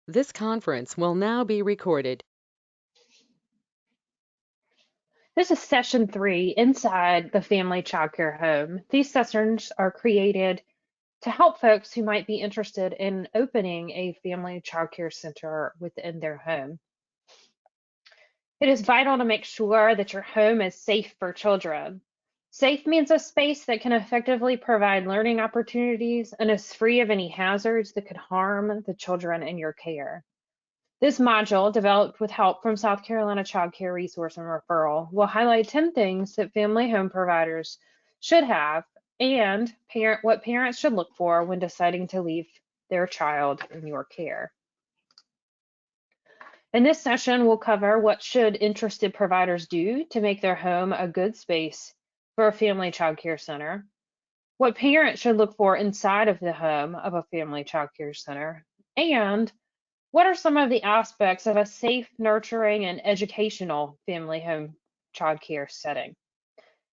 This conference will now be recorded. This is session 3 inside the family childcare home. These sessions are created to help folks who might be interested in opening a family childcare center within their home. It is vital to make sure that your home is safe for children. Safe means a space that can effectively provide learning opportunities and is free of any hazards that could harm the children in your care. This module, developed with help from South Carolina Child Care Resource and Referral, will highlight 10 things that family home providers should have and what parents should look for when deciding to leave their child in your care. In this session, we'll cover what should interested providers do to make their home a good space for a family child care center, what parents should look for inside of the home of a family child care center, and what are some of the aspects of a safe, nurturing, and educational family home childcare setting?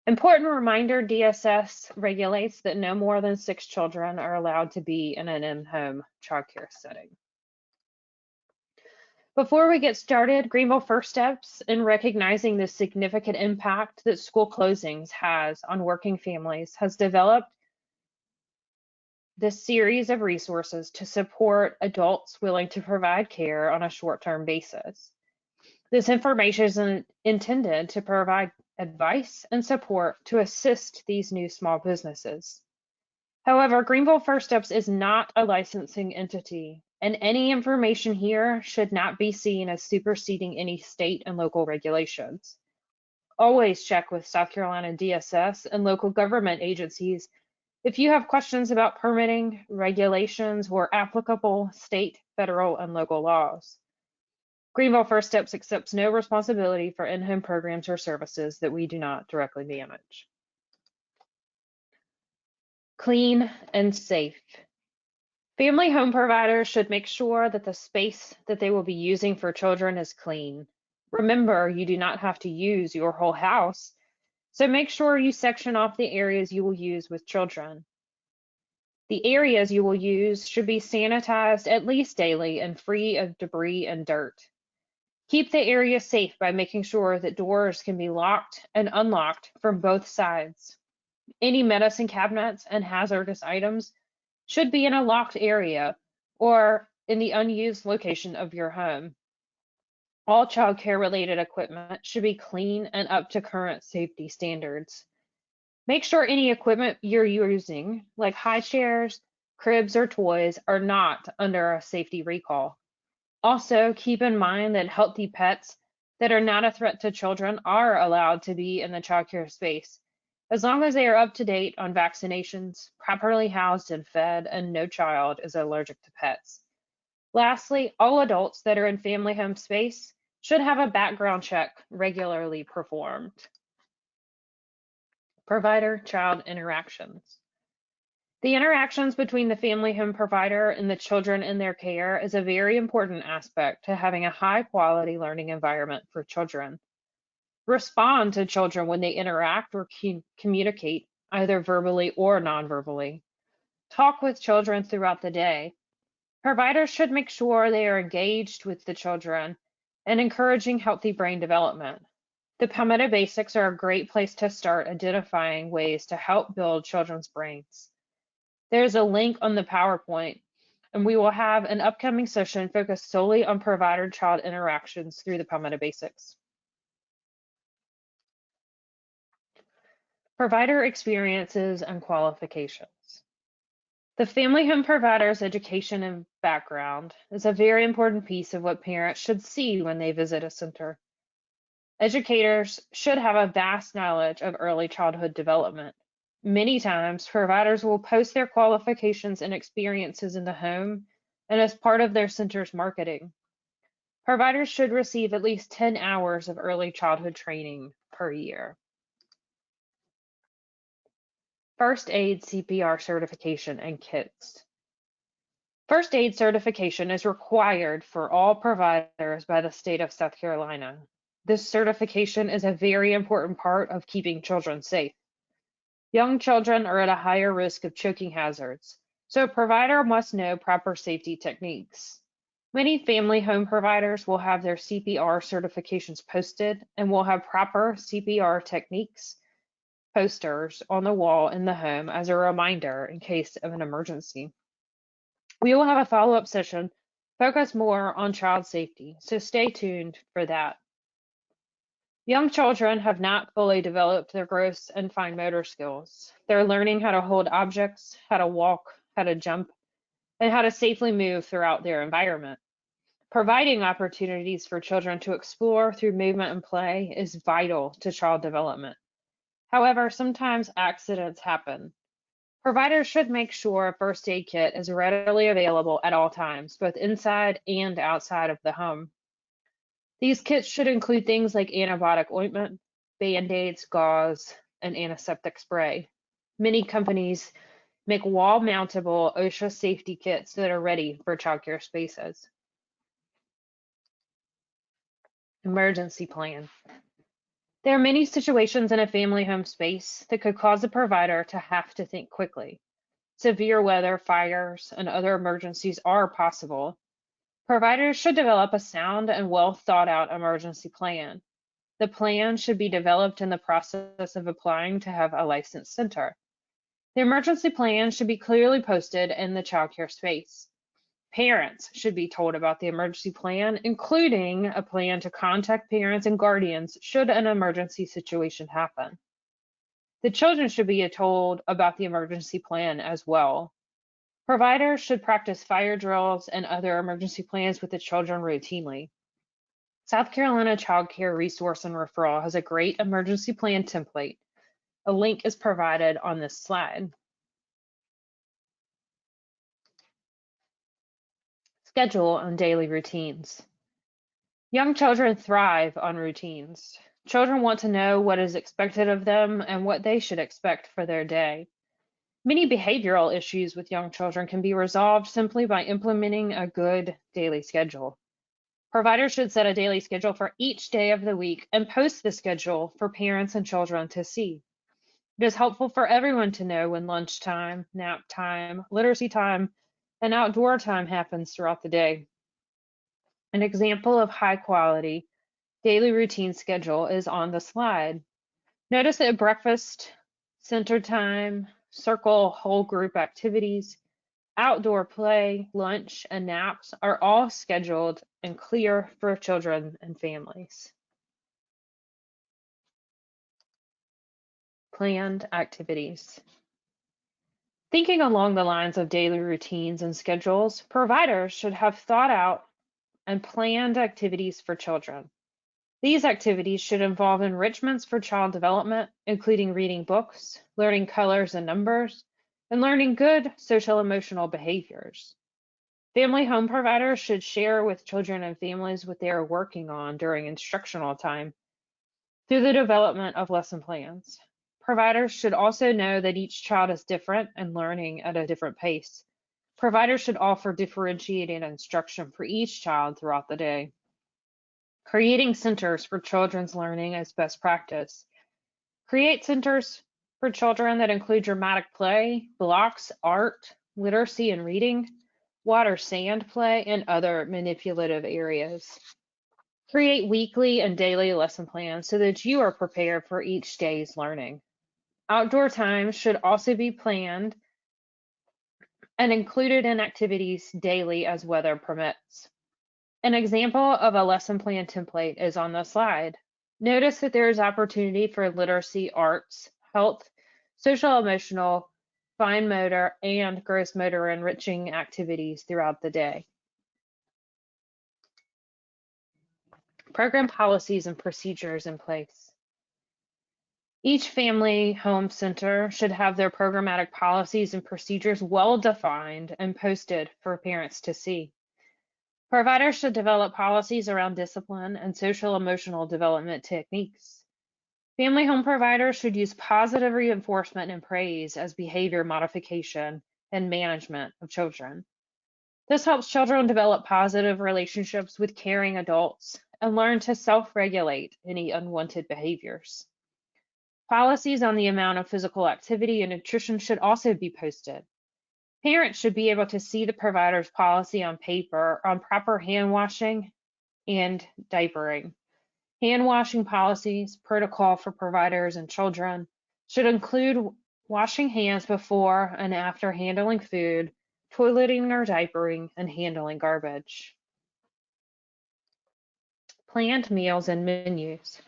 Important reminder, DSS regulates that no more than 6 children are allowed to be in an in-home childcare setting. Before we get started, Greenville First Steps in recognizing the significant impact that school closings has on working families has developed this series of resources to support adults willing to provide care on a short-term basis. This information is intended to provide advice and support to assist these new small businesses. However, Greenville First Steps is not a licensing entity, and any information here should not be seen as superseding any state and local regulations. Always check with South Carolina DSS and local government agencies if you have questions about permitting, regulations, or applicable state, federal, and local laws. Greenville First Steps accepts no responsibility for in-home programs or services that we do not directly manage. Clean and safe. Family home providers should make sure that the space that they will be using for children is clean. Remember, you do not have to use your whole house, so make sure you section off the areas you will use with children. The areas you will use should be sanitized at least daily and free of debris and dirt. Keep the area safe by making sure that doors can be locked and unlocked from both sides. Any medicine cabinets and hazardous items should be in a locked area or in the unused location of your home. All childcare related equipment should be clean and up to current safety standards. Make sure any equipment you're using, like high chairs, cribs, or toys, are not under a safety recall. Also, keep in mind that healthy pets that are not a threat to children are allowed to be in the childcare space, as long as they are up to date on vaccinations, properly housed and fed, and no child is allergic to pets. Lastly, all adults that are in family home space should have a background check regularly performed. Provider-child interactions. The interactions between the family home provider and the children in their care is a very important aspect to having a high-quality learning environment for children. Respond to children when they interact or communicate, either verbally or non-verbally. Talk with children throughout the day. Providers should make sure they are engaged with the children and encouraging healthy brain development. The Palmetto Basics are a great place to start identifying ways to help build children's brains. There's a link on the PowerPoint, and we will have an upcoming session focused solely on provider-child interactions through the Palmetto Basics. Provider experiences and qualifications. The family home provider's education and background is a very important piece of what parents should see when they visit a center. Educators should have a vast knowledge of early childhood development. Many times, providers will post their qualifications and experiences in the home and as part of their center's marketing. Providers should receive at least 10 hours of early childhood training per year. First aid CPR certification and kits. First aid certification is required for all providers by the state of South Carolina. This certification is a very important part of keeping children safe. Young children are at a higher risk of choking hazards, so a provider must know proper safety techniques. Many family home providers will have their CPR certifications posted and will have proper CPR techniques posters on the wall in the home as a reminder in case of an emergency. We will have a follow-up session focused more on child safety, so stay tuned for that. Young children have not fully developed their gross and fine motor skills. They're learning how to hold objects, how to walk, how to jump, and how to safely move throughout their environment. Providing opportunities for children to explore through movement and play is vital to child development. However, sometimes accidents happen. Providers should make sure a first aid kit is readily available at all times, both inside and outside of the home. These kits should include things like antibiotic ointment, Band-Aids, gauze, and antiseptic spray. Many companies make wall-mountable OSHA safety kits that are ready for childcare spaces. Emergency plan. There are many situations in a family home space that could cause a provider to have to think quickly. Severe weather, fires, and other emergencies are possible. Providers should develop a sound and well thought out emergency plan. The plan should be developed in the process of applying to have a licensed center. The emergency plan should be clearly posted in the childcare space. Parents should be told about the emergency plan, including a plan to contact parents and guardians should an emergency situation happen. The children should be told about the emergency plan as well. Providers should practice fire drills and other emergency plans with the children routinely. South Carolina Child Care Resource and Referral has a great emergency plan template. A link is provided on this slide. Schedule and daily routines. Young children thrive on routines. Children want to know what is expected of them and what they should expect for their day. Many behavioral issues with young children can be resolved simply by implementing a good daily schedule. Providers should set a daily schedule for each day of the week and post the schedule for parents and children to see. It is helpful for everyone to know when lunchtime, nap time, literacy time, and outdoor time happens throughout the day. An example of high quality daily routine schedule is on the slide. Notice that breakfast, center time, circle whole group activities, outdoor play, lunch, and naps are all scheduled and clear for children and families. Planned activities. Thinking along the lines of daily routines and schedules, providers should have thought out and planned activities for children. These activities should involve enrichments for child development, including reading books, learning colors and numbers, and learning good social emotional behaviors. Family home providers should share with children and families what they are working on during instructional time through the development of lesson plans. Providers should also know that each child is different and learning at a different pace. Providers should offer differentiated instruction for each child throughout the day. Creating centers for children's learning as best practice. Create centers for children that include dramatic play, blocks, art, literacy and reading, water sand play, and other manipulative areas. Create weekly and daily lesson plans so that you are prepared for each day's learning. Outdoor time should also be planned and included in activities daily as weather permits. An example of a lesson plan template is on the slide. Notice that there is opportunity for literacy, arts, health, social emotional, fine motor, and gross motor enriching activities throughout the day. Program policies and procedures in place. Each family home center should have their programmatic policies and procedures well defined and posted for parents to see. Providers should develop policies around discipline and social emotional development techniques. Family home providers should use positive reinforcement and praise as behavior modification and management of children. This helps children develop positive relationships with caring adults and learn to self-regulate any unwanted behaviors. Policies on the amount of physical activity and nutrition should also be posted. Parents should be able to see the provider's policy on paper on proper hand washing and diapering. Hand washing policies, protocol for providers and children should include washing hands before and after handling food, toileting or diapering, and handling garbage. Planned meals and menus.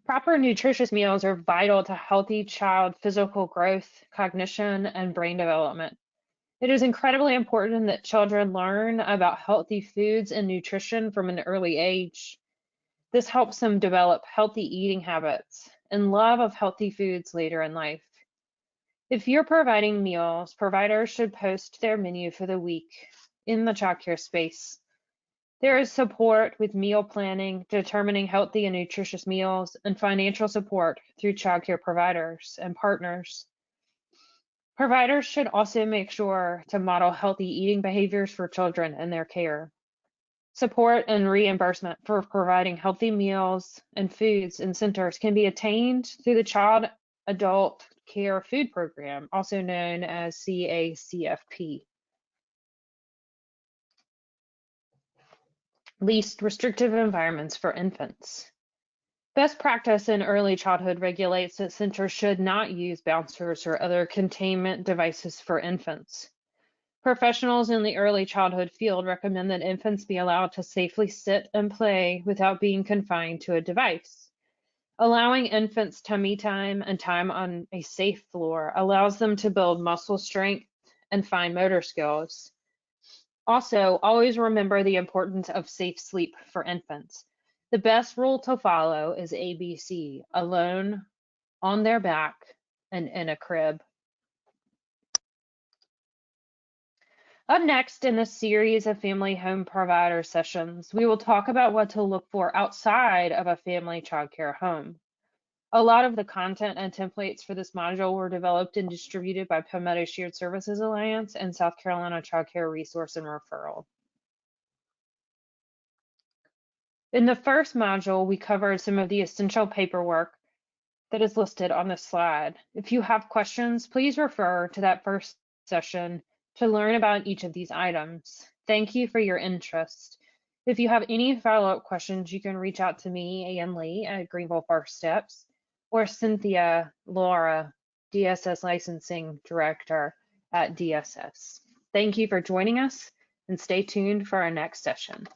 Proper nutritious meals are vital to healthy child physical growth, cognition, and brain development. It is incredibly important that children learn about healthy foods and nutrition from an early age. This helps them develop healthy eating habits and love of healthy foods later in life. If you're providing meals, providers should post their menu for the week in the childcare space. There is support with meal planning, determining healthy and nutritious meals, and financial support through childcare providers and partners. Providers should also make sure to model healthy eating behaviors for children in their care. Support and reimbursement for providing healthy meals and foods in centers can be attained through the Child Adult Care Food Program, also known as CACFP. Least restrictive environments for infants. Best practice in early childhood regulates that centers should not use bouncers or other containment devices for infants. Professionals in the early childhood field recommend that infants be allowed to safely sit and play without being confined to a device. Allowing infants tummy time and time on a safe floor allows them to build muscle strength and fine motor skills. Also, always remember the importance of safe sleep for infants. The best rule to follow is ABC: alone, on their back, and in a crib. Up next in this series of family home provider sessions, we will talk about what to look for outside of a family childcare home. A lot of the content and templates for this module were developed and distributed by Palmetto Shared Services Alliance and South Carolina Child Care Resource and Referral. In the first module, we covered some of the essential paperwork that is listed on this slide. If you have questions, please refer to that first session to learn about each of these items. Thank you for your interest. If you have any follow-up questions, you can reach out to me, Ann Lee, at Greenville First Steps, or Cynthia Laura, DSS Licensing Director at DSS. Thank you for joining us, and stay tuned for our next session.